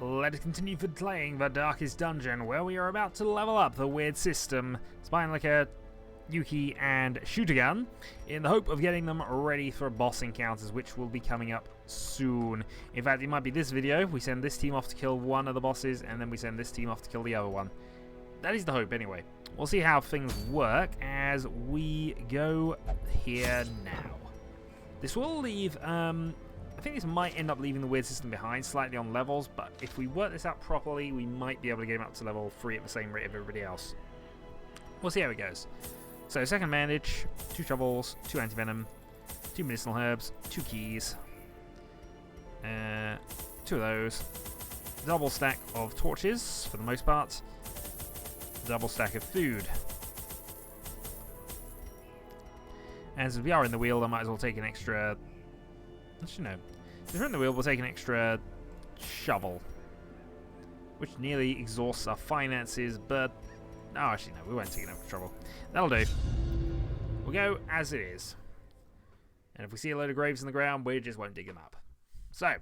let us continue for playing the Darkest Dungeon, where we are about to level up the weird system, Spinelica, Yuki, and Shootagun, in the hope of getting them ready for boss encounters, which will be coming up soon. In fact, it might be this video. We send this team off to kill one of the bosses, and then we send this team off to kill the other one. That is the hope, anyway. We'll see how things work as we go here now. This will leave, I think this might end up leaving the weird system behind slightly on levels, but if we work this out properly, we might be able to get him up to level 3 at the same rate of everybody else. We'll see how it goes. So, second bandage, 2 shovels, 2 anti-venom, 2 medicinal herbs, 2 keys, 2 of those, double stack of torches for the most part, double stack of food. And as we are in the wheel, I might as well take an extra... Actually, no. If we're in the wheel, we'll take an extra shovel, which nearly exhausts our finances, but... Oh, actually, no, we won't take enough trouble. That'll do. We'll go as it is. And if we see a load of graves in the ground, we just won't dig them up. So,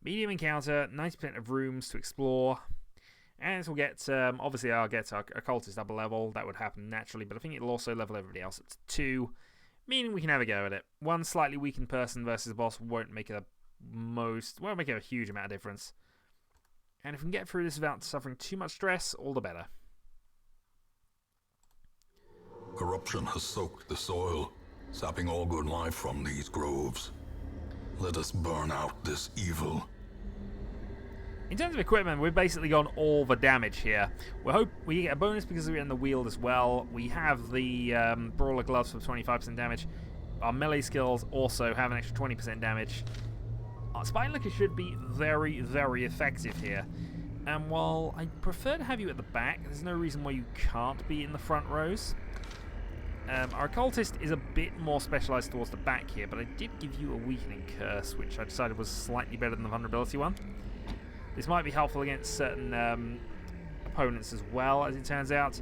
medium encounter, 90% of rooms to explore. And we'll get, obviously I'll get our occultist up a level. That would happen naturally, but I think it'll also level everybody else at 2. Meaning we can have a go at it. One slightly weakened person versus a boss won't make a huge amount of difference. And if we can get through this without suffering too much stress, all the better. Corruption has soaked the soil, sapping all good life from these groves. Let us burn out this evil. In terms of equipment, we've basically gone all the damage here. We get a bonus because we're in the wield as well. We have the Brawler Gloves for 25% damage. Our melee skills also have an extra 20% damage. Our Spinelica should be very, very effective here. And while I prefer to have you at the back, there's no reason why you can't be in the front rows. Our Occultist is a bit more specialised towards the back here, but I did give you a Weakening Curse, which I decided was slightly better than the Vulnerability one. This might be helpful against certain opponents as well, as it turns out.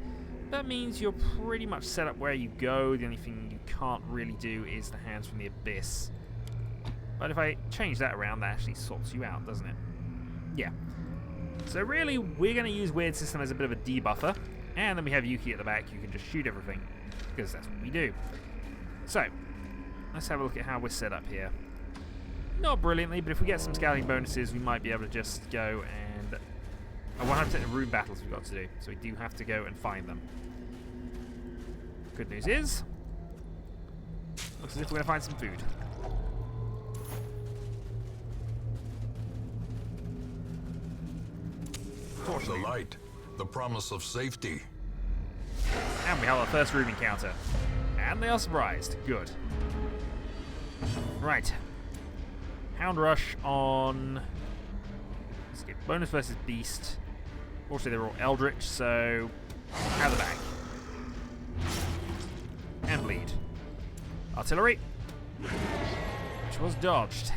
That means you're pretty much set up where you go. The only thing you can't really do is the Hands from the Abyss. But if I change that around, that actually sorts you out, doesn't it? Yeah. So really, we're going to use Weird System as a bit of a debuffer. And then we have Yuki at the back, you can just shoot everything. Because that's what we do. So, let's have a look at how we're set up here. Not brilliantly, but if we get some scouting bonuses, we might be able to just go and... 100% of room battles we've got to do, so we do have to go and find them. Good news is... looks as if we're going to find some food. The light, the promise of safety. And we have our first room encounter. And they are surprised. Good. Right. Hound Rush on... let's get bonus versus Beast. Also, they're all Eldritch, so... out the back. And Bleed. Artillery. Which was dodged.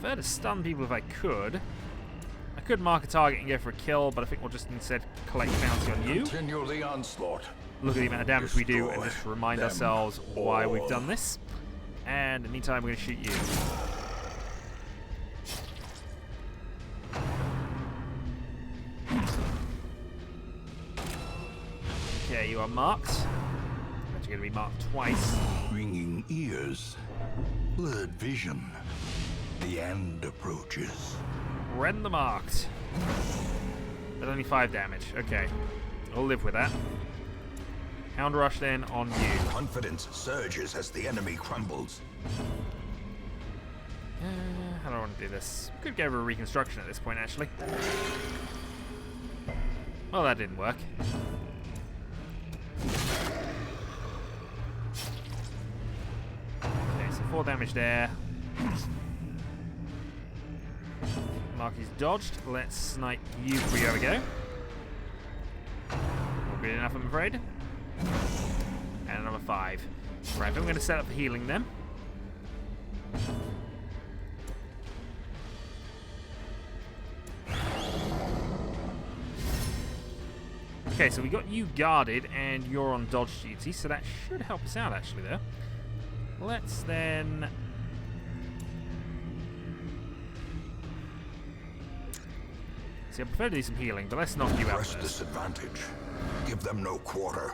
Prefer to stun people if I could. I could mark a target and go for a kill, but I think we'll just instead collect bounty on you. Continue the onslaught. Look at the amount of damage we do and just remind ourselves why we've done this. And in the meantime, we're going to shoot you. Okay, you are marked. You're going to be marked twice. Ringing ears, blurred vision. The end approaches. Render marked. But only 5 damage. Okay. I'll live with that. Hound Rush then on you. Confidence surges as the enemy crumbles. How do I want to do this? Could go over a reconstruction at this point, actually. Well, that didn't work. Okay, so 4 damage there. Mark is dodged. Let's snipe you. There we go. Not good enough, I'm afraid. And another 5. Right, I'm going to set up for healing then. Okay, so we got you guarded and you're on dodge duty, so that should help us out actually there. Let's then See, I prefer to do some healing, but let's knock you out Press first. disadvantage. Give them no quarter.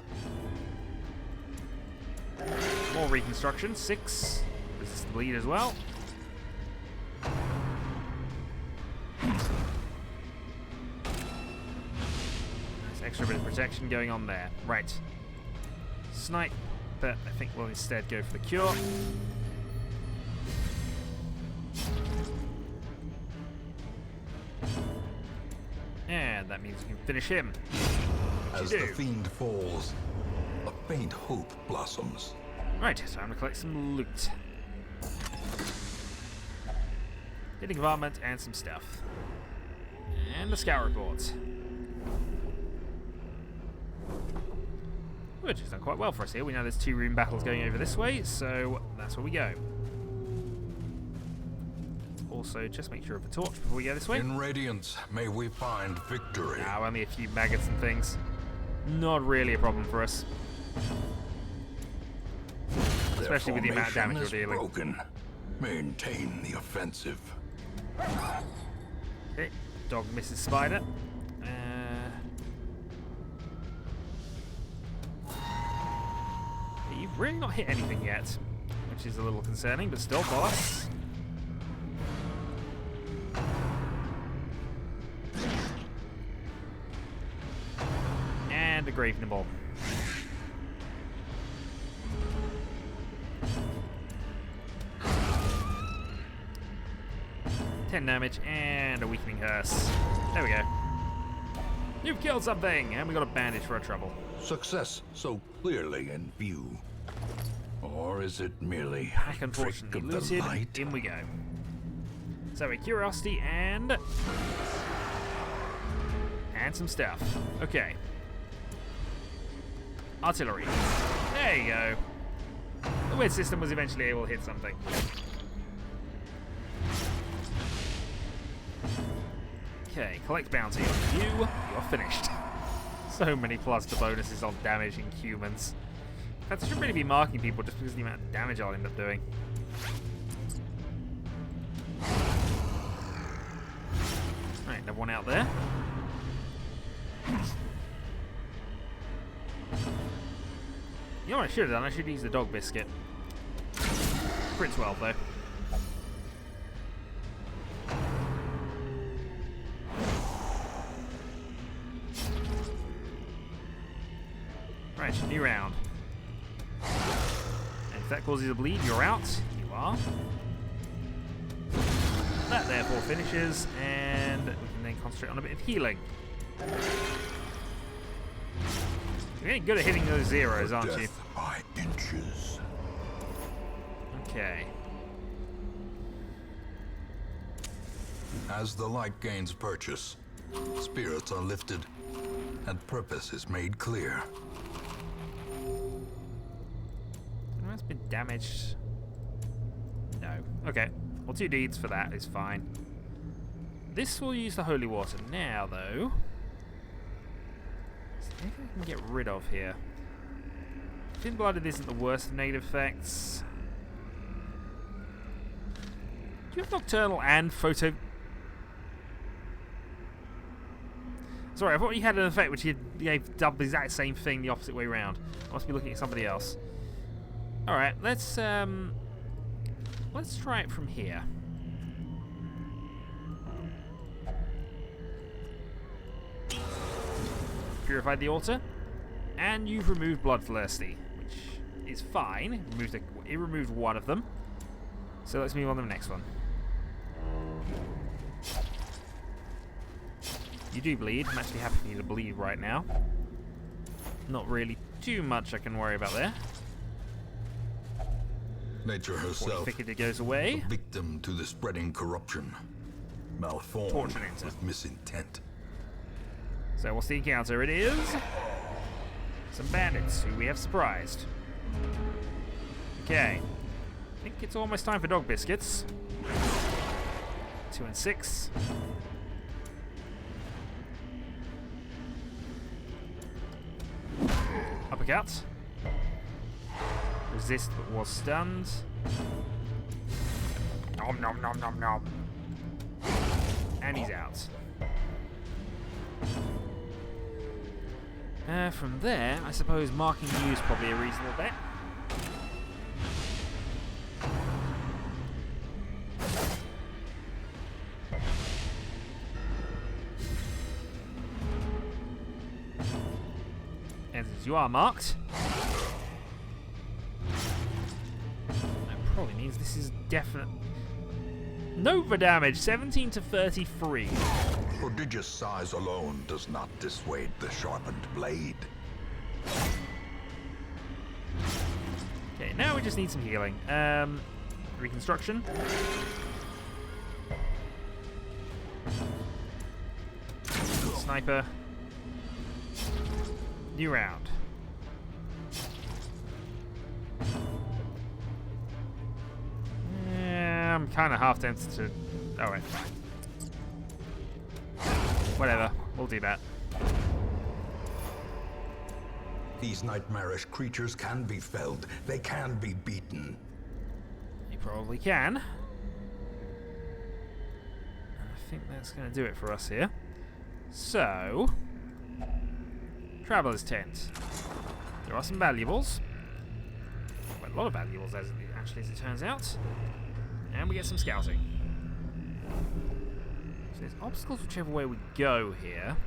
More reconstruction. 6. Resist the bleed as well. Nice extra bit of protection going on there. Right. Snipe, but I think we'll instead go for the cure. And that means we can finish him. As the fiend falls, a faint hope blossoms. Right, time to collect some loot. Hitting varmint and some stuff. And the scout report. Which has done quite well for us here. We know there's 2 rune battles going over this way, so that's where we go. Also, just make sure of the torch before we go this way. In Radiance, may we find victory. Now, only a few maggots and things. Not really a problem for us. Especially with the amount of damage you're dealing. Broken. Maintain the offensive. Okay, dog misses spider. You've really not hit anything yet, which is a little concerning, but still, boss. And a grave nibble. Damage and a weakening hearse. There we go. You've killed something, and we got a bandage for our trouble. Success so clearly in view. Or is it merely Pack a trick unfortunately of the looted. light? In we go. So a curiosity and some stuff. Okay. Artillery. There you go. The weird system was eventually able to hit something. Okay, collect bounty on you. You're finished. So many plus to bonuses on damage in humans. In fact, I shouldn't really be marking people just because of the amount of damage I'll end up doing. Right, another one out there. You know what I should have done? I should use the dog biscuit. Crits well, though. Right, new round. And if that causes a bleed, you're out. You are. That therefore finishes, and we can then concentrate on a bit of healing. You're getting good at hitting those zeros, aren't you? Death by inches. Okay. As the light gains purchase, spirits are lifted, and purpose is made clear. That's been damaged. No. Okay. Well, 2 deeds for that is fine. This will use the holy water now, though. Is there anything I can get rid of here? Thin blooded isn't the worst of negative effects. Do you have nocturnal and photo? Sorry, I thought you had an effect which you gave double the exact same thing the opposite way around. I must be looking at somebody else. All right, let's try it from here. Purified the altar, and you've removed Bloodthirsty, which is fine. It removed one of them. So let's move on to the next one. You do bleed. I'm actually happy for you to bleed right now. Not really too much I can worry about there. Nature herself, It goes away. a victim to the spreading corruption, malformed Torture enter. with misintent. So what's the encounter? It is some bandits who we have surprised. Okay. I think it's almost time for dog biscuits. 2 and 6. Uppercut. Resist but was stunned. Nom nom nom nom nom. And he's out. From there, I suppose marking you is probably a reasonable bet. And as you are marked, that probably means this is definite. Nova damage, 17 to 33. Prodigious size alone does not dissuade the sharpened blade. Okay, now we just need some healing. Reconstruction. Sniper. New round. Yeah, I'm kind of half tempted to... Oh, wait. Whatever. We'll do that. These nightmarish creatures can be felled. They can be beaten. You probably can. And I think that's going to do it for us here. So... Traveler's Tent. There are some valuables. Quite a lot of valuables, actually, as it turns out. And we get some scouting. So there's obstacles whichever way we go here.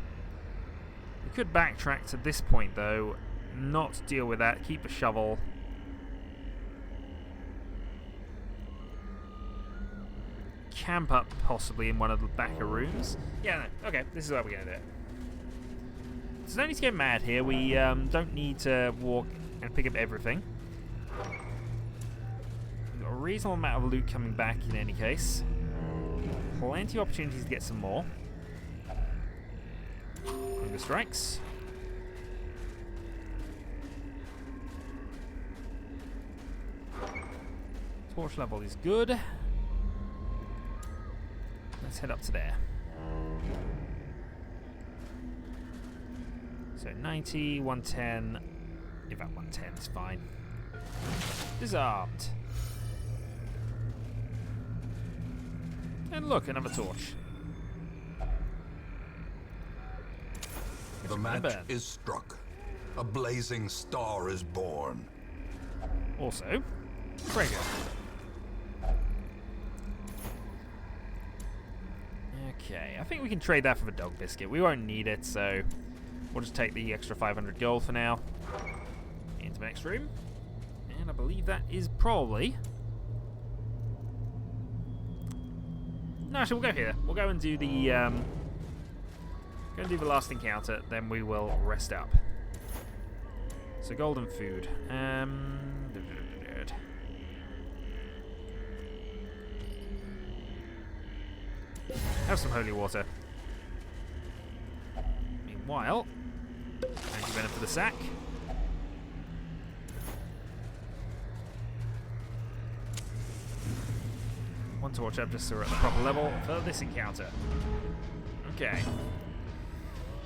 We could backtrack to this point, though. Not deal with that. Keep a shovel. Camp up, possibly, in one of the backer rooms. Yeah, no. Okay, this is what we're going to do. So no need to get mad here. We don't need to walk and pick up everything. We've got a reasonable amount of loot coming back in any case. Plenty of opportunities to get some more. Hunger strikes. Torch level is good. Let's head up to there. So 90, 110. In fact, 110 is fine. Disarmed. And look, another torch. The match is struck. A blazing star is born. Also, Krager. Okay, I think we can trade that for the dog biscuit. We won't need it, so we'll just take the extra 500 gold for now. Into the next room. And I believe that is probably... No, actually, we'll go here. We'll go and do the... go and do the last encounter, then we will rest up. So, golden food. Have some holy water. Meanwhile, anti-venom for the sack. One torch up just so we're at the proper level for this encounter. Okay.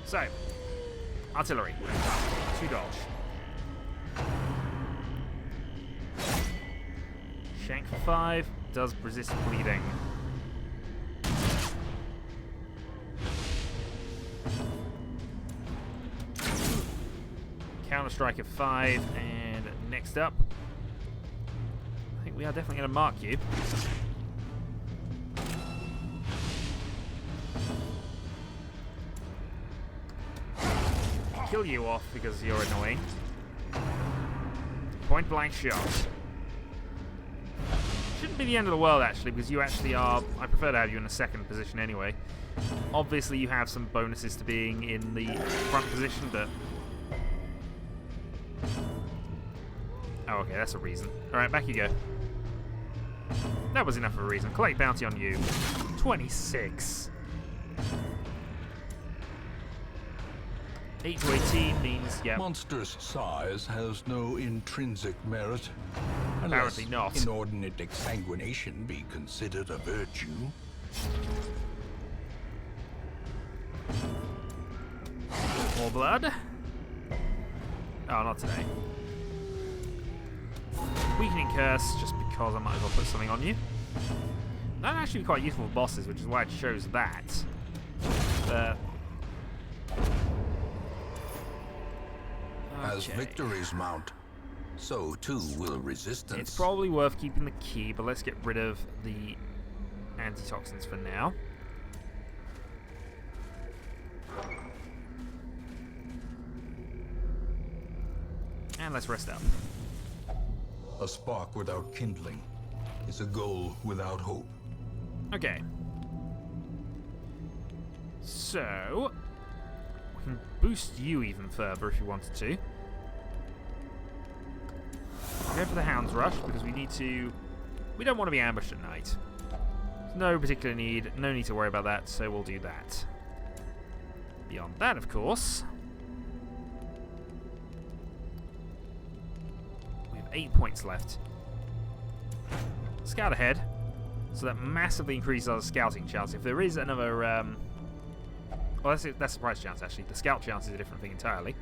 So, artillery. 2 dodge. Shank for 5. Does resist bleeding. Counter strike of 5, and next up, I think we are definitely going to mark you. Kill you off because you're annoying. Point blank shot. Shouldn't be the end of the world actually, because you actually are. I prefer to have you in a second position anyway. Obviously, you have some bonuses to being in the front position, but. Oh, okay, that's a reason. Alright, back you go. That was enough of a reason. Collect bounty on you. 26. 8 to 18 means, yeah. Monstrous size has no intrinsic merit. Apparently not. Inordinate exsanguination be considered a virtue. More blood. Oh, not today. Weakening curse, just because I might as well put something on you. That'd actually be quite useful for bosses, which is why I chose that. But As victories mount, so too will resistance. It's probably worth keeping the key, but let's get rid of the antitoxins for now. And let's rest up. A spark without kindling is a goal without hope. Okay. So, we can boost you even further if you wanted to. Go for the Hound's Rush because we need to... We don't want to be ambushed at night. No particular need, no need to worry about that, so we'll do that. Beyond that, of course, we have 8 points left. Scout ahead, so that massively increases our scouting chance. If there is another, well, that's surprise chance actually. The scout chance is a different thing entirely.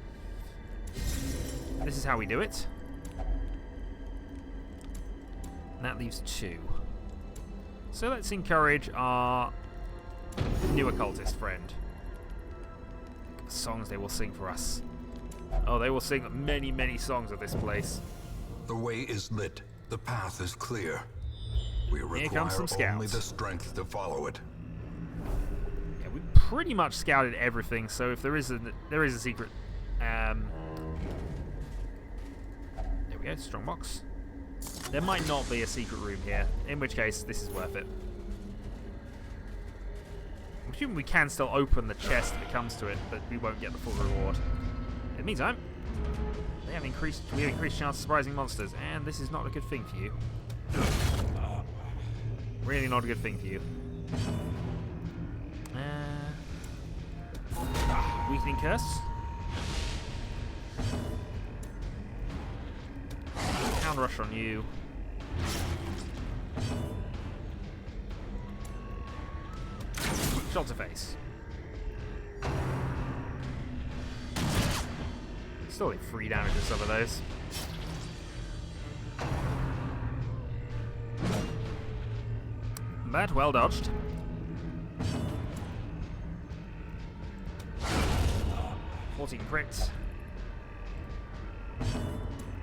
This is how we do it. And that leaves 2. So let's encourage our new occultist friend. The songs they will sing for us. Oh, they will sing many, many songs of this place. The way is lit. The path is clear. We Here comes some require only scouts. the strength to follow it. Yeah, we pretty much scouted everything. So if there is a secret, there we go, strongbox. There might not be a secret room here, in which case this is worth it. I'm assuming we can still open the chest if it comes to it, but we won't get the full reward. In the meantime, we have increased chance of surprising monsters, and this is not a good thing for you. Really not a good thing for you. Weakening Curse. Hound Rush on you. Shot to face. Still did 3 damage with some of those. But well dodged. Crits.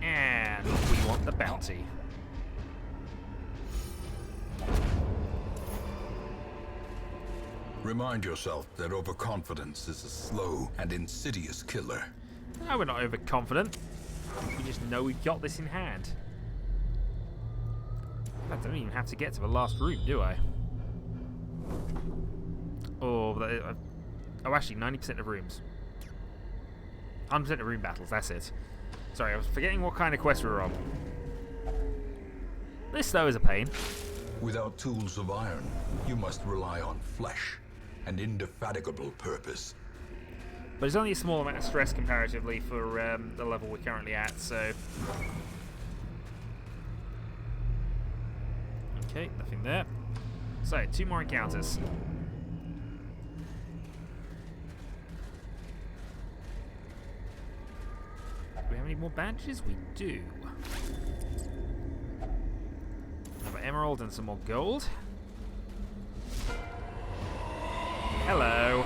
And we want the bounty. Remind yourself that overconfidence is a slow and insidious killer. No, we're not overconfident. We just know we've got this in hand. I don't even have to get to the last room, do I? Oh, actually, 90% of rooms. 100% of room battles, that's it. Sorry, I was forgetting what kind of quest we were on. This, though, is a pain. Without tools of iron, you must rely on flesh, an indefatigable purpose. But it's only a small amount of stress comparatively for the level we're currently at, so... Okay, nothing there. So, 2 more encounters. Do we have any more badges? We do. Another emerald and some more gold. Hello.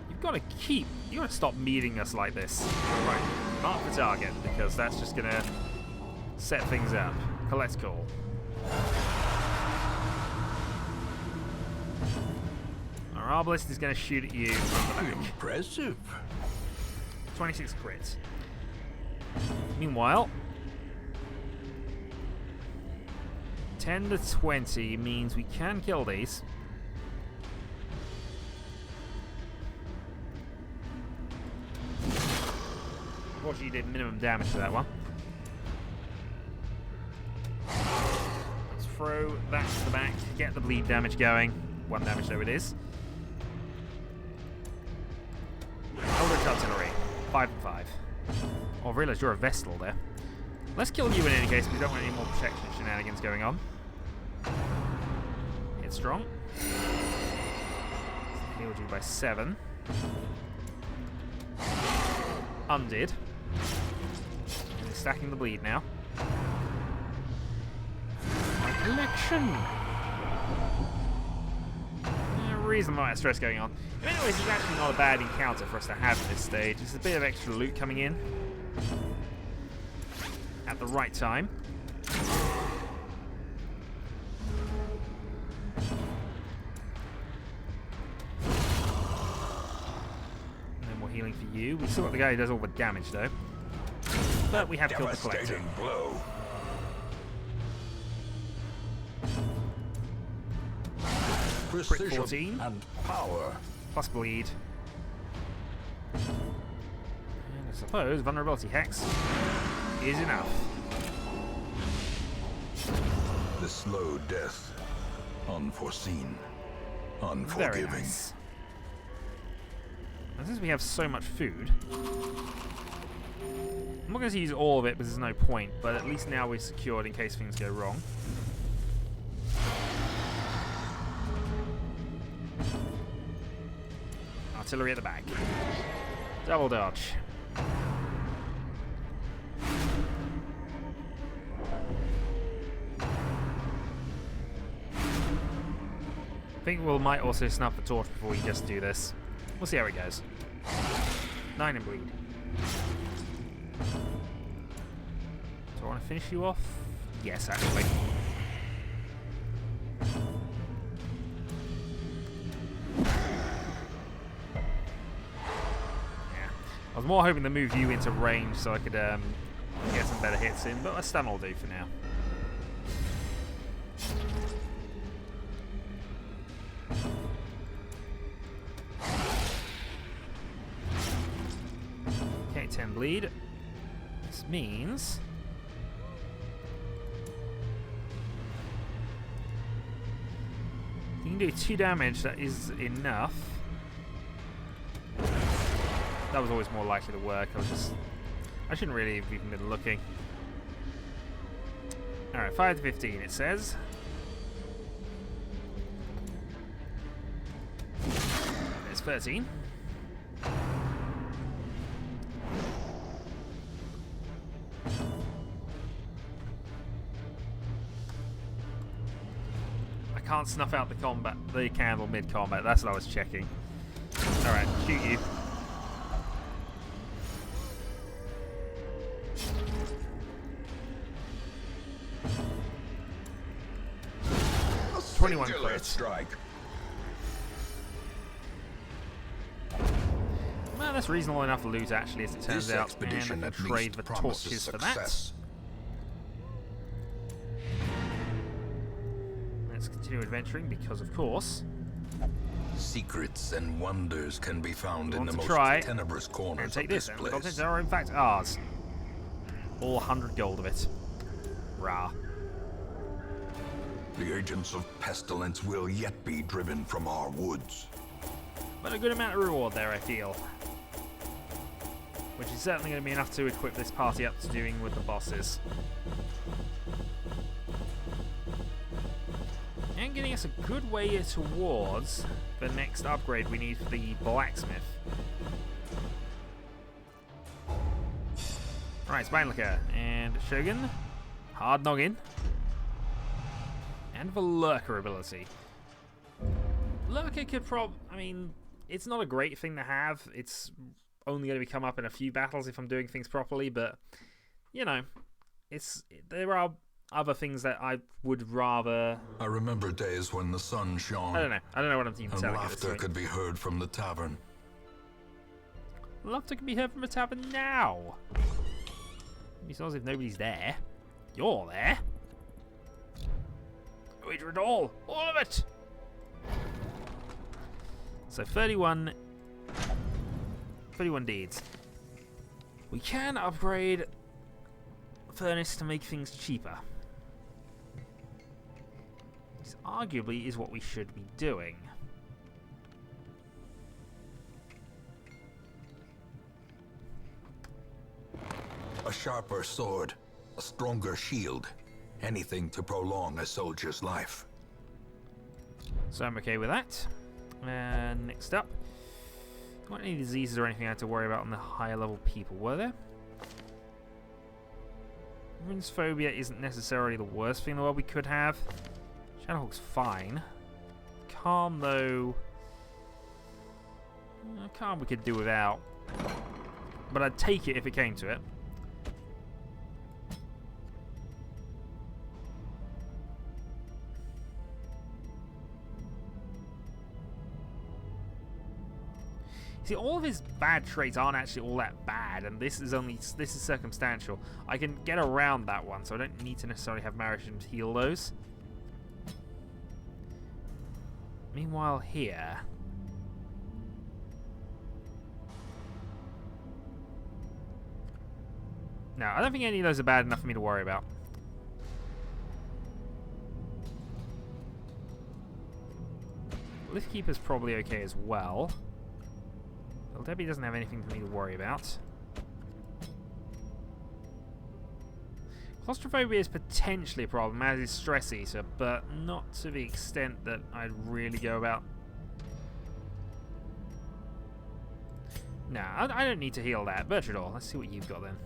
You've got to stop meeting us like this. Right, mark the target, because that's just going to set things up. Collect call. Our arbalist is going to shoot at you from the back. Impressive. 26 crits. Meanwhile, 10 to 20 means we can kill these. Unfortunately, you did minimum damage to that one. Let's throw that to the back, get the bleed damage going. 1 damage though it is. Eldritch Artillery. 5 and 5. Oh, I realised you're a Vestal there. Let's kill you in any case, we don't want any more protection shenanigans going on. Hit strong. Healed you by 7. Undid. And he's stacking the bleed now. My collection! reasonable amount of stress going on. In many ways, it's actually not a bad encounter for us to have at this stage. It's a bit of extra loot coming in at the right time. And then more healing for you. We still got the guy who does all the damage, though. But we have killed the collector. Devastating blow. Crit 14. And power. Plus bleed. And I suppose vulnerability hex is enough. The slow death. Unforeseen. Very Unforgiving. nice. And since we have so much food, I'm not going to use all of it because there's no point, but at least now we're secured in case things go wrong. Artillery at the back. Double dodge. I think we might also snuff the torch before we just do this. We'll see how it goes. 9 and bleed. Do I want to finish you off? Yes, actually. I was more hoping to move you into range so I could get some better hits in, but a stun will do for now. Okay, 10 bleed. This means you can do 2 damage, that is enough. That was always more likely to work. I shouldn't really have even been looking. Alright, 5 to 15 it says. There's 13. I can't snuff out the candle mid-combat. That's what I was checking. Alright, shoot you. 21 crits. Strike. Well, that's reasonable enough loot, actually, as it turns This out. expedition And I at can least trade the promises torches for success. that. Let's continue adventuring, because of course. Secrets and wonders can be found We in want the to most try tenebrous and corners take of this, this and the place. contents are in fact ours. All 100 gold of it. Rah. The agents of pestilence will yet be driven from our woods. But a good amount of reward there, I feel. Which is certainly going to be enough to equip this party up to doing with the bosses. And getting us a good way towards the next upgrade we need for the blacksmith. Right, Spinelicker and Shogun. Hard noggin. And the Lurker ability. Lurker could I mean, it's not a great thing to have. It's only going to come up in a few battles if I'm doing things properly, but, you know, there are other things that I would rather... I remember days when the sun shone. I don't know what I'm even and telling you at this laughter point. could be heard from the tavern. Laughter can be heard from a tavern now. Besides, if nobody's there, you're there. Read it all of it. So 31 deeds. We can upgrade furnace to make things cheaper. This arguably is what we should be doing. A sharper sword, a stronger shield, anything to prolong a soldier's life. So I'm okay with that. And next up, not any diseases or anything I had to worry about on the higher level people, were there? Runes phobia isn't necessarily the worst thing in the world we could have. Shadowhawk's fine. Calm, though, Calm we could do without. But I'd take it if it came to it. See, all of his bad traits aren't actually all that bad, and this is circumstantial. I can get around that one, so I don't need to necessarily have Marisham to heal those. Meanwhile, here. No, I don't think any of those are bad enough for me to worry about. Lift Keeper's probably okay as well. Well, Debbie doesn't have anything for me to worry about. Claustrophobia is potentially a problem, as is Stress Eater, but not to the extent that I'd really go about. Nah, I don't need to heal that. Bertrador, let's see what you've got then.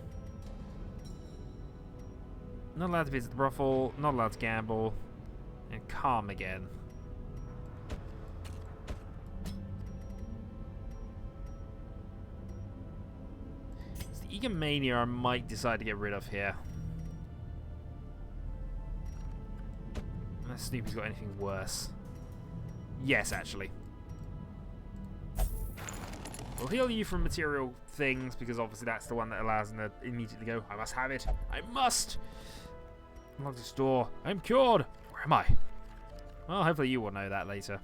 Not allowed to visit the brothel, not allowed to gamble, and calm again. It's the egomania I might decide to get rid of here. Unless Snoopy's got anything worse. Yes, actually. We'll heal you from material things, because obviously that's the one that allows them to immediately go, I must have it. I must! Unlock this door. I'm cured! Where am I? Well, hopefully you will know that later.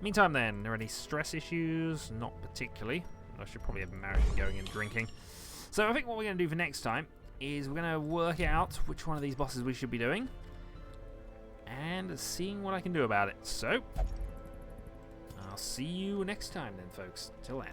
Meantime then, are there any stress issues? Not particularly. I should probably have marriage going and drinking. So I think what we're going to do for next time is we're going to work out which one of these bosses we should be doing. And seeing what I can do about it. So, I'll see you next time then, folks. Till then.